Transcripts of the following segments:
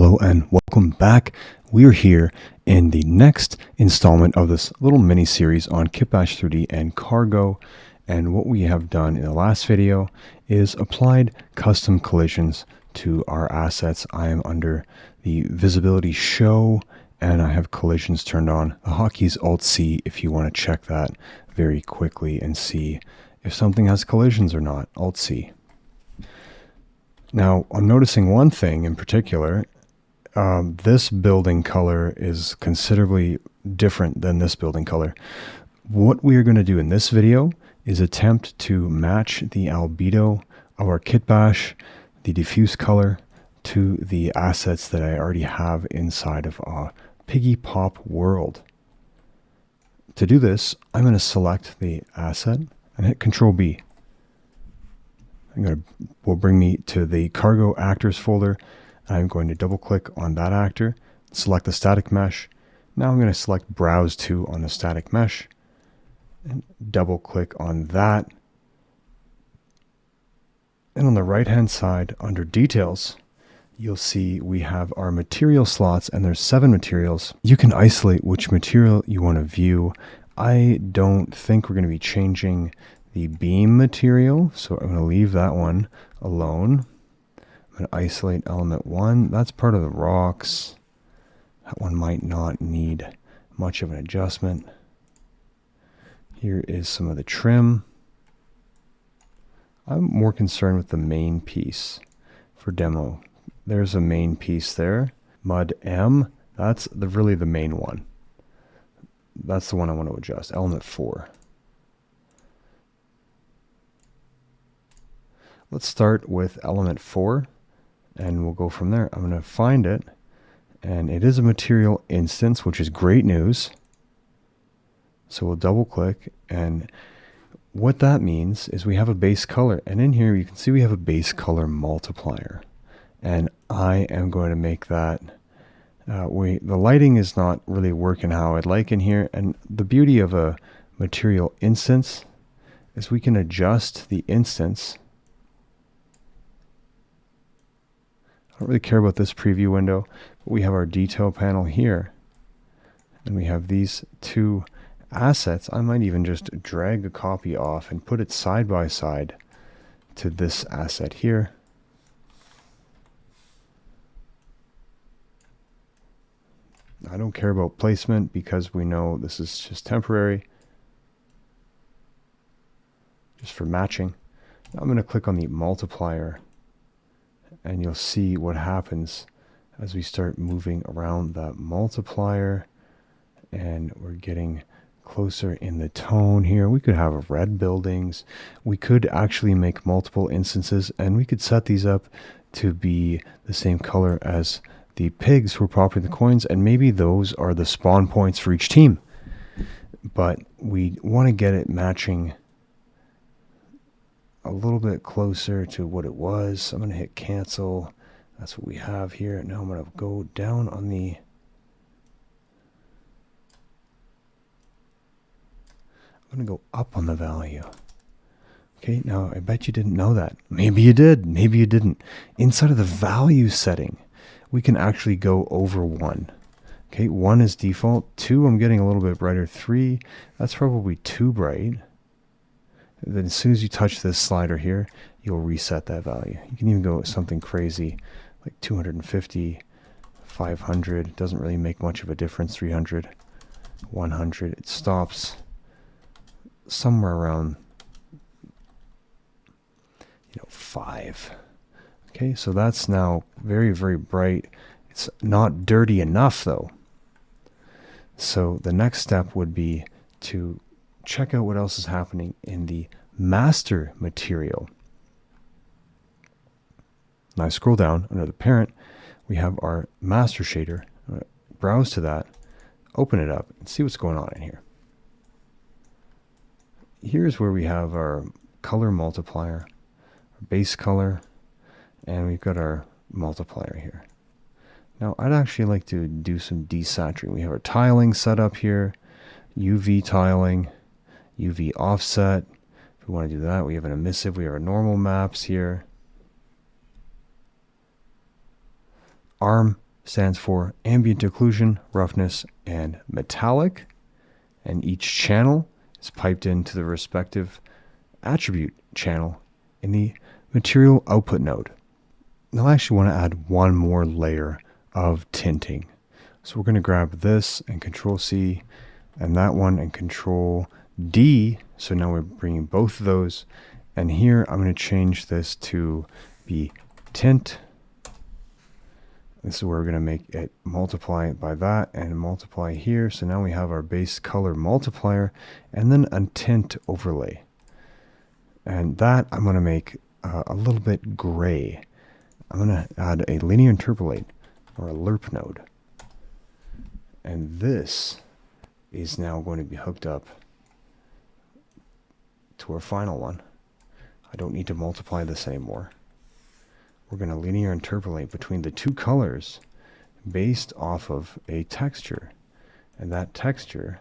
Hello and welcome back. We are here in the next installment of this little mini series on Kitbash3D and Cargo. And what we have done in the last video is applied custom collisions to our assets. I am under the visibility show and I have collisions turned on. The hotkey is Alt-C if you want to check that very quickly and see if something has collisions or not. Alt-C. Now, I'm noticing one thing in particular. This building color is considerably different than this building color. What we are going to do in this video is attempt to match the albedo of our Kitbash, the diffuse color, to the assets that I already have inside of our Piggy Pop world. To do this, I'm going to select the asset and hit Control B. Will bring me to the Cargo Actors folder. I'm going to double click on that actor, select the static mesh. Now I'm going to select Browse to on the static mesh and double click on that. And on the right hand side under Details, you'll see we have our material slots, and there's 7 materials. You can isolate which material you want to view. I don't think we're going to be changing the beam material, so I'm going to leave that one alone. I'm going to isolate element 1. That's part of the rocks. That one might not need much of an adjustment. Here is some of the trim. I'm more concerned with the main piece for demo. There's a main piece there. Mud M, that's really the main one. That's the one I want to adjust, element 4. Let's start with element 4 and we'll go from there. I'm going to find it, and it is a material instance, which is great news. So we'll double click, and what that means is we have a base color, and in here you can see we have a base color multiplier, and I am going to make that the lighting is not really working how I'd like in here. And the beauty of a material instance is we can adjust the instance. I don't really care about this preview window, but we have our detail panel here, and we have these 2 assets. I might even just drag a copy off and put it side by side to this asset here. I don't care about placement because we know this is just temporary, just for matching. Now I'm going to click on the multiplier, and you'll see what happens as we start moving around that multiplier, and we're getting closer in the tone here. We could have red buildings. We could actually make multiple instances, and we could set these up to be the same color as the pigs who are popping the coins, and maybe those are the spawn points for each team. But we want to get it matching a little bit closer to what it was. I'm going to hit cancel. That's what we have here. Now I'm going to go down on the I'm going to go up on the value. Okay, now I bet you didn't know that. Maybe you did, maybe you didn't. Inside of the value setting, we can actually go over 1. Okay, 1 is default. 2, I'm getting a little bit brighter. 3, that's probably too bright. Then as soon as you touch this slider here, you'll reset that value. You can even go with something crazy like 250, 500. It doesn't really make much of a difference. 300, 100. It stops somewhere around 5. Okay, so that's now very, very bright. It's not dirty enough though. So the next step would be to check out what else is happening in the master material. Now I scroll down under the parent, we have our master shader. Browse to that, open it up, and see what's going on in here. Here's where we have our color multiplier, our base color, and we've got our multiplier here. Now I'd actually like to do some desaturating. We have our tiling set up here, UV tiling, UV offset. If we want to do that, we have an emissive, we have our normal maps here. ARM stands for ambient occlusion, roughness, and metallic. And each channel is piped into the respective attribute channel in the material output node. Now I actually want to add one more layer of tinting. So we're going to grab this and Control C and that one and Control D. So now we're bringing both of those. And here I'm going to change this to be tint. This is where we're going to make it multiply by that and multiply here. So now we have our base color multiplier and then a tint overlay. And that I'm going to make a little bit gray. I'm going to add a linear interpolate or a lerp node. And this is now going to be hooked up to our final one. I don't need to multiply this anymore. We're going to linear interpolate between the two colors based off of a texture. And that texture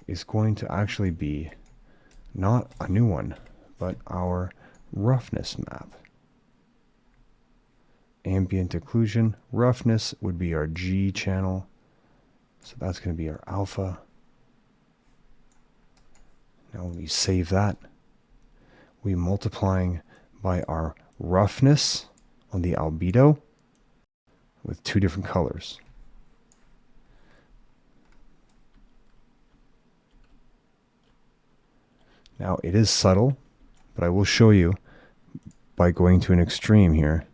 is going to actually be not a new one, but our roughness map. Ambient occlusion, roughness would be our G channel. So that's going to be our alpha. Now when we save that, we're multiplying by our roughness on the albedo with two different colors. Now it is subtle, but I will show you by going to an extreme here.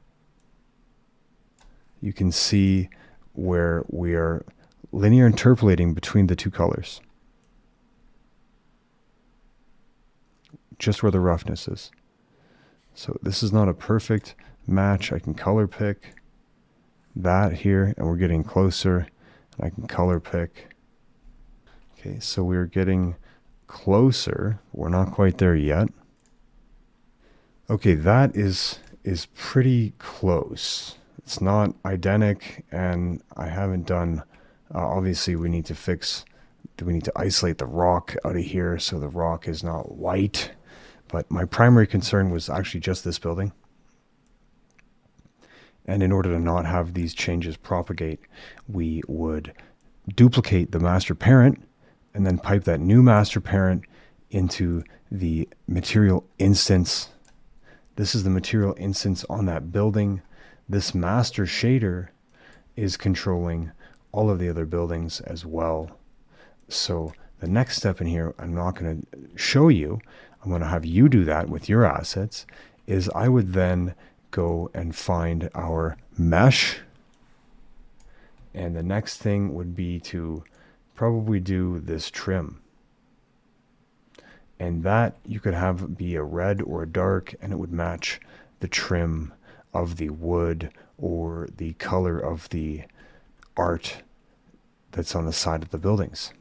You can see where we are linear interpolating between the two colors. Just where the roughness is. So this is not a perfect match. I can color pick that here and we're getting closer. I can color pick. Okay, so we're getting closer. We're not quite there yet. Okay, that is pretty close. It's not identical, and I haven't done, obviously we need to isolate the rock out of here so the rock is not white. But my primary concern was actually just this building. And in order to not have these changes propagate, we would duplicate the master parent and then pipe that new master parent into the material instance. This is the material instance on that building. This master shader is controlling all of the other buildings as well. So the next step in here, I'm not going to show you. I'm going to have you do that with your assets, is I would then go and find our mesh. And the next thing would be to probably do this trim. And that you could have be a red or a dark, and it would match the trim of the wood or the color of the art that's on the side of the buildings.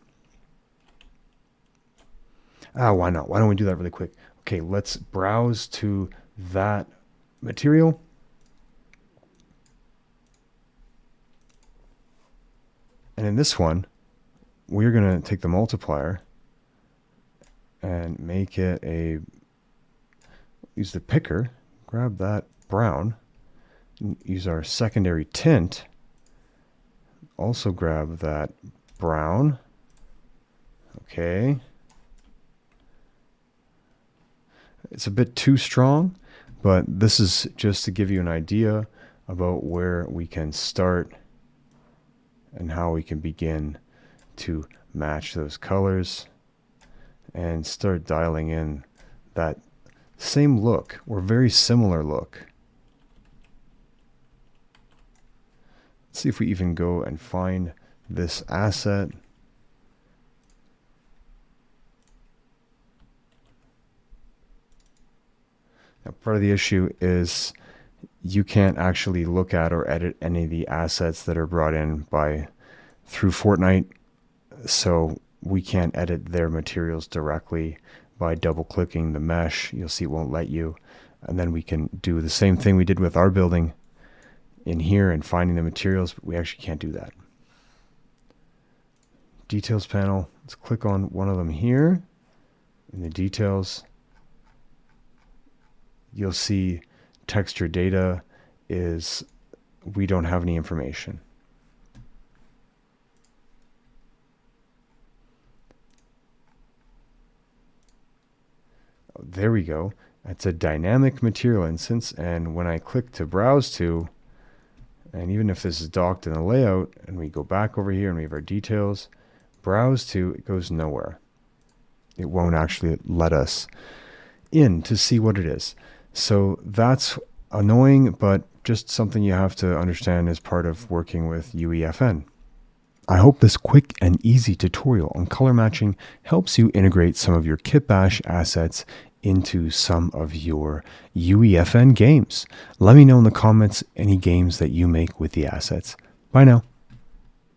Why not? Why don't we do that really quick? Okay, let's browse to that material. And in this one, we're going to take the multiplier and make it use the picker, grab that brown, and use our secondary tint. Also grab that brown. Okay. It's a bit too strong, but this is just to give you an idea about where we can start and how we can begin to match those colors and start dialing in that same look or very similar look. Let's see if we even go and find this asset. Now, part of the issue is you can't actually look at or edit any of the assets that are brought in through Fortnite. So we can't edit their materials directly by double clicking the mesh. You'll see it won't let you. And then we can do the same thing we did with our building in here and finding the materials, but we actually can't do that. Details panel, let's click on one of them here. In the details, you'll see texture data is, we don't have any information. there we go. It's a dynamic material instance, and when I click to browse to, and even if this is docked in the layout, and we go back over here and we have our details, browse to, it goes nowhere. It won't actually let us in to see what it is. So that's annoying, but just something you have to understand as part of working with UEFN. I hope this quick and easy tutorial on color matching helps you integrate some of your Kitbash assets into some of your UEFN games. Let me know in the comments any games that you make with the assets. Bye now.